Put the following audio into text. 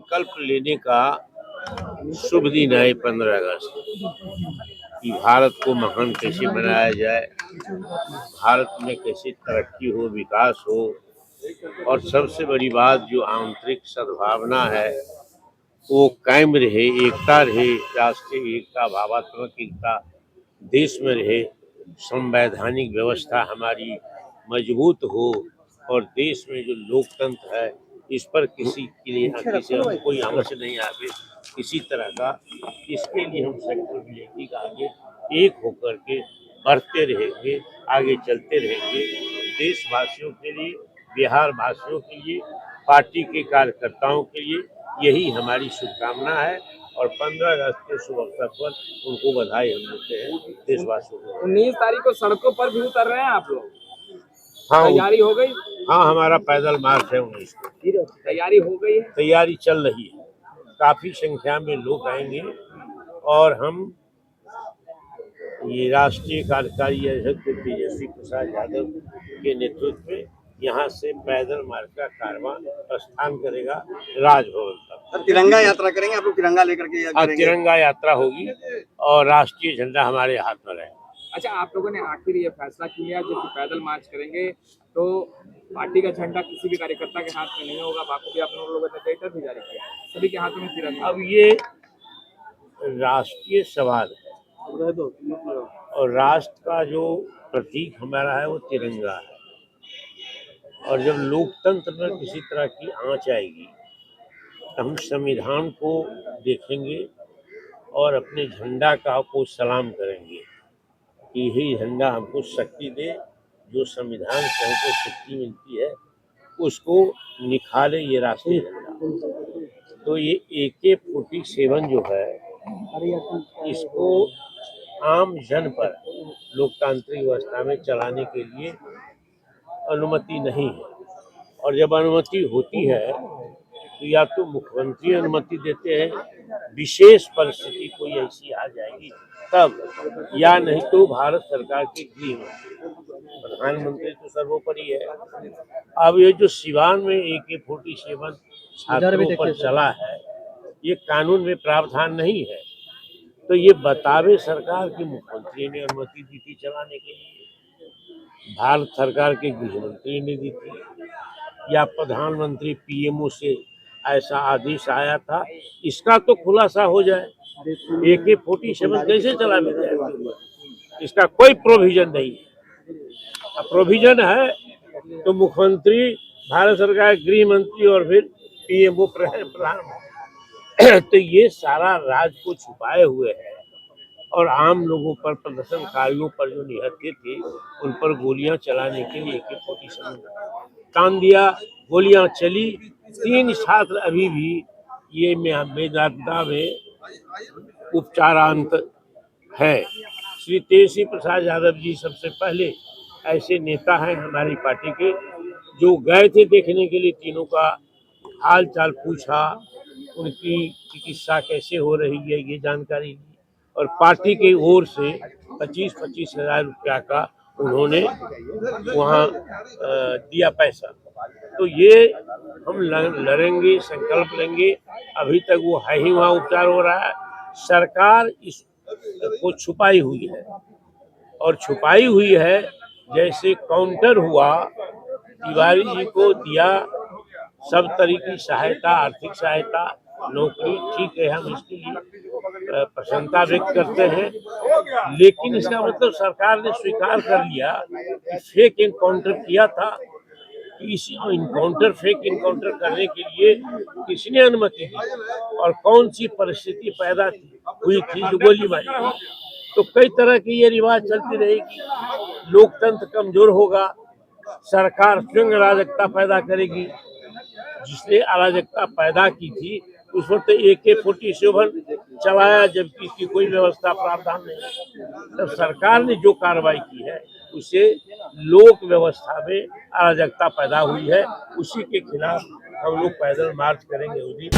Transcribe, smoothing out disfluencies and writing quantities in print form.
संकल्प लेने का शुभ दिन है 15 अगस्त कि भारत को महान कैसे बनाया जाए, भारत में कैसे तरक्की हो, विकास हो, और सबसे बड़ी बात जो आंतरिक सद्भावना है वो कायम रहे, एकता रहे, राष्ट्रीय एकता, भावात्मक एकता देश में रहे, संवैधानिक व्यवस्था हमारी मजबूत हो और देश में जो लोकतंत्र है इस पर किसी के लिए कोई आंच नहीं आवे किसी तरह का। इसके लिए हम संकल्प लेंगे कि आगे एक होकर के बढ़ते रहेंगे, आगे चलते रहेंगे, देशवासियों के लिए, बिहार वासियों के लिए, पार्टी के कार्यकर्ताओं के लिए यही हमारी शुभकामना है। और 15 अगस्त के शुभ अवसर पर उनको बधाई हम देते हैं देशवासियों को। 19 तारीख को सड़कों पर भी उतर रहे हैं आप लोग? हाँ, तैयारी हो गई? हाँ, हमारा पैदल मार्च है 19 को। तैयारी हो गई है? तैयारी चल रही है, काफी संख्या में लोग आएंगे और हम ये राष्ट्रीय कार्यकारी अध्यक्ष तेजस्वी प्रसाद यादव के नेतृत्व में यहाँ से पैदल मार्च का कारवां प्रस्थान करेगा राजभवन तक। तिरंगा यात्रा करेंगे आप लोग? तिरंगा लेकर के तिरंगा यात्रा होगी और राष्ट्रीय झंडा हमारे हाथ में रहेगा। अच्छा, आप लोगों ने आखिर ये फैसला किया जब पैदल मार्च करेंगे तो पार्टी का झंडा किसी भी कार्यकर्ता के हाथ में नहीं होगा, बाकी भी आप लोगों ने लेटर भी जारी किया, सभी के हाथों में तिरंगा। अब ये राष्ट्रीय सवाल है और राष्ट्र का जो प्रतीक हमारा है वो तिरंगा है, और जब लोकतंत्र में किसी तरह की आंच आएगी तो हम संविधान को देखेंगे और अपने झंडा को सलाम करेंगे कि यही झंडा हमको शक्ति दे, जो संविधान से हमको शक्ति मिलती है उसको निखारे ये राष्ट्रीय झंडा। तो ये AK-47 जो है इसको आम जन पर लोकतांत्रिक व्यवस्था में चलाने के लिए अनुमति नहीं है, और जब अनुमति होती है तो या तो मुख्यमंत्री अनुमति देते हैं, विशेष परिस्थिति कोई ऐसी आ जाएगी तब, या नहीं तो भारत सरकार के गृह मंत्री, प्रधानमंत्री तो सर्वोपरि है। अब ये जो सिवान में AK-47 छात्रों पर चला है ये कानून में प्रावधान नहीं है, तो ये बतावे सरकार की मुख्यमंत्री ने अनुमति दी थी चलाने के लिए, भारत सरकार के गृह मंत्री ने दी थी, या प्रधानमंत्री PMO से ऐसा आदेश आया था, इसका तो खुलासा हो जाए। AK-47 कैसे चलाने जाए, इसका कोई प्रोविजन नहीं है। अब प्रोविजन है तो मुख्यमंत्री, भारत सरकार गृह मंत्री और फिर PMO प्रधान तो ये सारा राज को छुपाए हुए है, और आम लोगों पर, प्रदर्शनकारियों पर जो निहत्थे थे उन पर गोलियां चलाने के लिए AK-47 तान दिया, गोलियां चली, 3 छात्र अभी भी ये मेदांता में उपचारांत है। श्री तेजस्वी प्रसाद यादव जी सबसे पहले ऐसे नेता हैं हमारी पार्टी के जो गए थे देखने के लिए, तीनों का हाल चाल पूछा, उनकी चिकित्सा कैसे हो रही है ये जानकारी ली, और पार्टी की ओर से 25-25 हजार रुपया का उन्होंने वहाँ दिया पैसा। तो ये हम लड़ेंगे, संकल्प लेंगे। अभी तक वो है ही वहाँ उपचार हो रहा है, सरकार इसको छुपाई हुई है, और छुपाई हुई है जैसे काउंटर हुआ, तिवारी जी को दिया सब तरीके की सहायता, आर्थिक सहायता, नौकरी, ठीक है, हम इसके लिए प्रसन्नता व्यक्त करते हैं, लेकिन इसका मतलब सरकार ने स्वीकार कर लिया कि फेक इनकाउंटर किया था। इस इनकाउंटर, फेक इनकाउंटर करने के लिए किसने अनुमति दी और कौन सी परिस्थिति पैदा हुई थी जो गोलीबारी? तो कई तरह की ये रिवाज चलती रहेगी, लोकतंत्र कमजोर होगा, सरकार स्वयं अराजकता पैदा करेगी। जिसने अराजकता पैदा की थी उस वक्त AK-47 चलाया जबकि इसकी कोई व्यवस्था प्रावधान नहीं। तब सरकार ने जो कार्रवाई की है उसे लोक व्यवस्था में अराजकता पैदा हुई है, उसी के खिलाफ हम लोग पैदल मार्च करेंगे उस दिन।